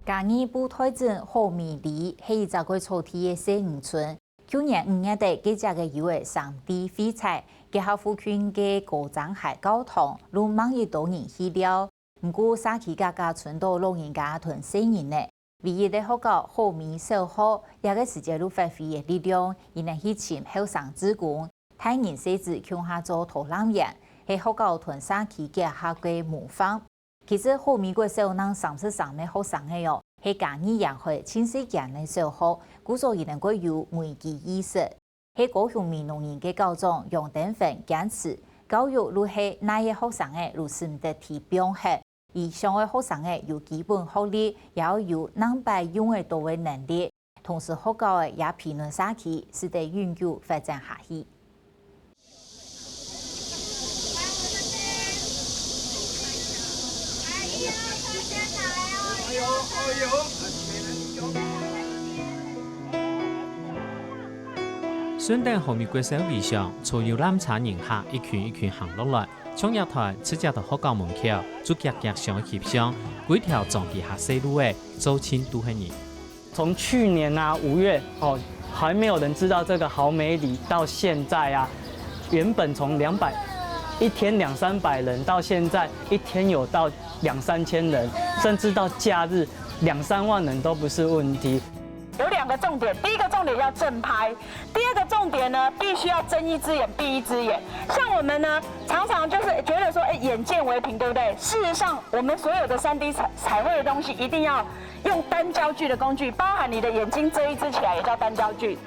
嘉义布袋镇后米里是一个草地的小渔村。去年5月底，这个由的上地废柴，结合附近的高涨海交通，路网一多人去了。不过，社区家家村到老人家同小人呢，唯一的好搞后米守护，也个世界路发挥的力量，伊能去请后生职工，太人设置乡下做土壤园，是好搞同社区结合的模仿。其实后米国小人33的好生的哟。是嘉义养会青色人的守护，故所伊能够有危机意识。是高雄民农人的教长用等份坚持，教育如是哪些学生的如是的提标合，以上的学生的有基本学历，也要有能百用的多的能力，同时学校的也评论社区，使得永久发展下去。顺德后面国小路上，所有揽茶人客一群一群行落来，从一台直接到学校门口，就夹夹相翕相，几条撞地下西路的走亲都是人。从去年5月还没有人知道这个好美里，到现在原本从一天200-300人，到现在一天有到2-3千人，甚至到假日2-3万人都不是问题。有2个重点，第一个重点要正拍，第二个重点呢，必须要睁一只眼闭一只眼。像我们呢，常常就是觉得说，眼见为凭，对不对？事实上，我们所有的3D 彩绘的东西，一定要用单焦距的工具，包含你的眼睛遮一遮起来，也叫单焦距。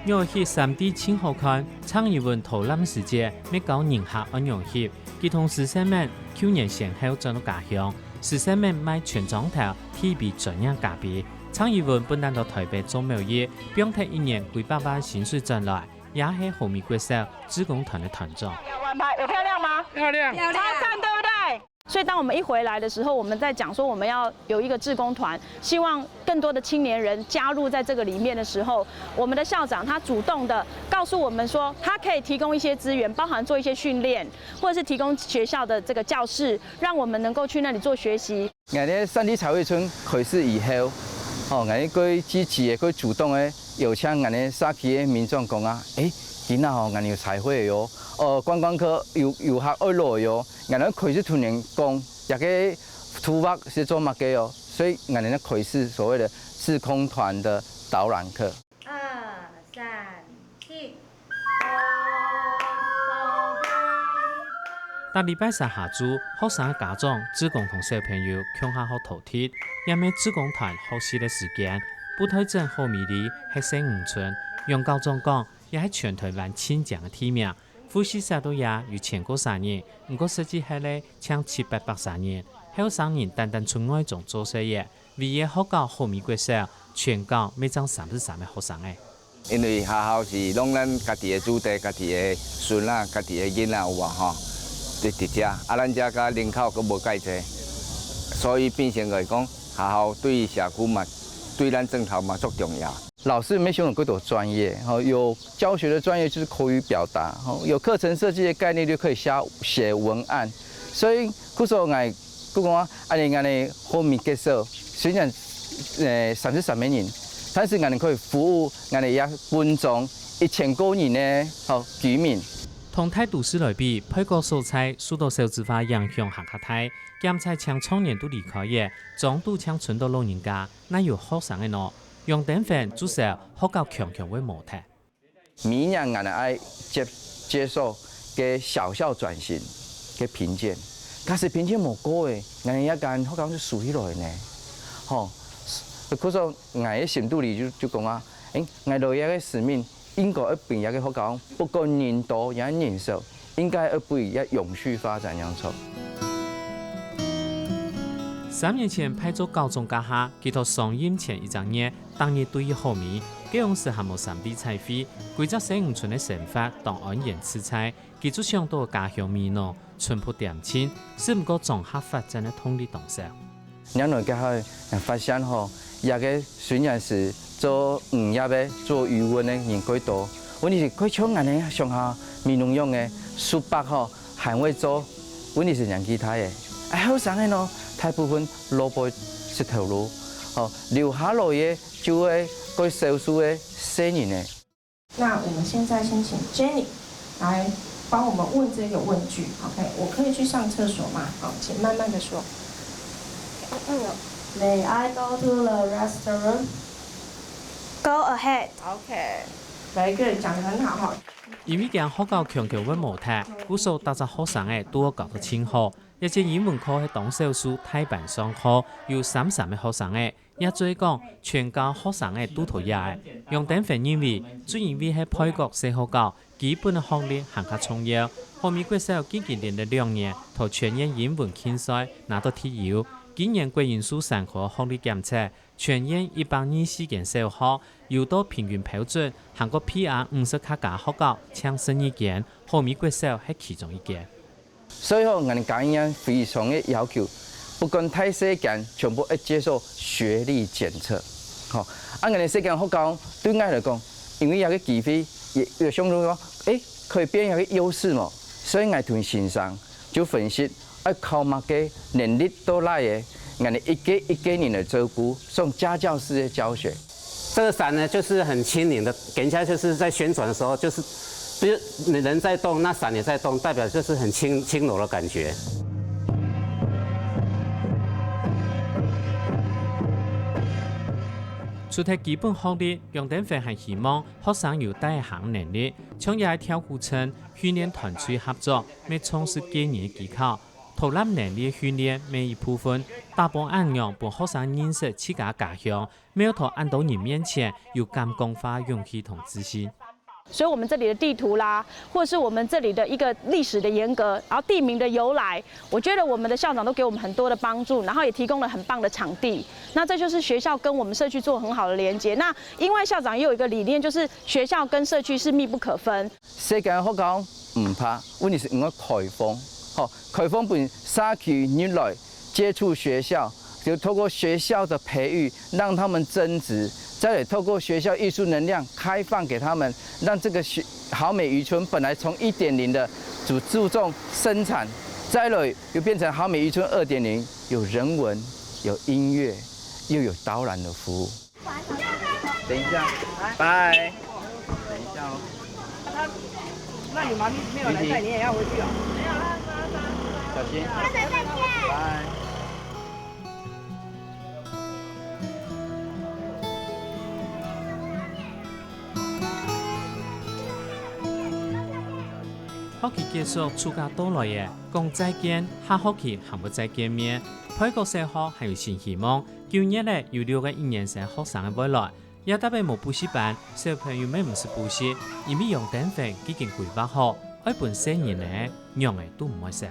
要翕3D 真好看，苍蝇文投揽时节，要搞人客安样翕，佢同时生们去年先后转到家乡，时生们买全装头 TV 怎样价别。苍蝇文本来到台北做贸易，并提1年几百万薪水赚来，也是后面国小职工团的团长。玩牌有漂亮吗？漂亮，超赞，对不对？所以当我们一回来的时候，我们在讲说我们要有一个志工团，希望更多的青年人加入在这个里面的时候，我们的校长他主动的告诉我们说，他可以提供一些资源，包含做一些训练，或者是提供学校的这个教室，让我们能够去那里做学习。我哋3D 彩绘村开始以后，我哋佢积极嘅，佢主动嘅，有请我哋社区嘅民众讲今仔我哋有彩绘哟，观光客游客爱来哟，我哋开始突然讲，也个图画是做乜嘅哟，所以我哋开始所谓的自空团的导览课。2、3、4。大礼拜三下晝，學生家長、志工同小朋友共下學陶鐵，因為志工團學習的時間，布袋鎮後米里係小漁村，用校長講，也係全台灣千獎嘅提名，呼吸社都也有超過3年，不過實際係咧搶783年，後生人單單村外種做些嘢，唯一學校後米國小，全校每張33嘅學生誒。因為學校是攏咱家己嘅主地、家己嘅孫啊、家己嘅囡仔有吼。伫遮，咱遮甲人口阁无介濟，所以變成來講，學校對社區嘛，對咱政頭嘛足重要。老師沒選有幾多專業，有教學的專業就是口語表達，有課程設計的概念就可以寫文案。所以，故說我講安尼後面結束，雖然33萬人，但是我哋可以服務我哋也分眾1000多人的居民。同泰都市來比，配國蔬菜受到少子化影響下較大，鹹菜搶청年都離開嘅，總都搶村到老人家，那有學生嘅喏，用等份至少學校強強為模特。明年我哋愛接受嘅小校轉型嘅評鑑，但是評鑑冇過嘅，我哋一間學校就數起來呢，嗰種我嘅深度裡就講我哋一個使命。應該一邊一個學校，不過人多也人少，應該一邊一永續發展樣做。3年前派咗高中家下，佢到上映前1整年，當日對於後面，佢用時還冇3D 彩繪，規則小漁村嘅生活當安然自在，佢就想到家鄉味濃，淳樸恬靜，是唔過綜合發展嘅通力動手。然後佢發現一個雖然是做漁業的、做漁運的人幾多，問題是佢像我哋上下民農用的蘇北還會做，問題是人其他的，後生的大部分蘿蔔石头路，留下来的就会佢少数的新人呢。那我们现在先请 Jenny 来帮我们问这个问句 ，OK？ 我可以去上厕所吗？好，请慢慢的说。May I go to the restaurant? Go ahead. OK. Very good， 讲得很好哈。因为讲学校强求稳模态，古数大只学生嘅都教得清好，一节英文课喺当小书太板上课，有33嘅学生嘅，也做讲全教学生嘅都讨厌嘅。杨登辉认为，主因为喺配国社学教基本嘅学历行较重要，后面国小经连了2年，同全年英文竞赛拿到第1。今年国英数3科学历检测，全年124间小学，有到平均标准，韩国 PR 50卡家学校抢12间，后面国小係其中1間。所以我哋教員非常嘅要求，不管太細間，全部要接受學歷檢測。我哋細間學校對我嚟講，因為有個機會，也相當講，可以變有個優勢嘛，所以我同先生就分析。靠乜嘅能力都來嘅，我哋一個人的照顧，送家教式的教學。這個傘呢，就是很輕靈的，給人家就是在旋轉的時候，就是不是你人在動，那傘也在動，代表就是很輕柔的感覺。除咗基本學歷，楊登輝係希望學生有帶行能力，像也係跳舞層訓練團隊合作，未從事幾年技巧。投入能力訓練每一部分，大部分按樣幫學生認識自家家鄉，沒有到按到人面前有感光化勇氣同自信。所以，我们这里的地图啦，或者是我们这里的一个历史的沿革，然后地名的由来，我觉得我们的校长都给我们很多的帮助，然后也提供了很棒的场地。那这就是学校跟我们社区做很好的连接。那因为校长也有一个理念，就是学校跟社区是密不可分。世界學校唔怕，問題是應該開放。開放本社區人來接觸學校，就透過學校的培育，讓他們增值。再來透過學校藝術能量開放給他們，讓這個好美漁村本來從1.0的只注重生產，再來又變成好美漁村2.0，有人文、有音樂，又有導覽的服務。等一下，拜。等一下哦。那你媽咪沒有來帶，你也要回去哦。沒有啦，小心。下次再見。拜。學期結束，暑假到來嘅，講再見，下學期還冇再見面。配國小學還有新希望，舊年咧有6個1年生學生嘅未來，也特別冇補習班，小朋友們唔是補習，因為楊登輝已經規劃好，愛本4年咧，樣嘅都唔會少。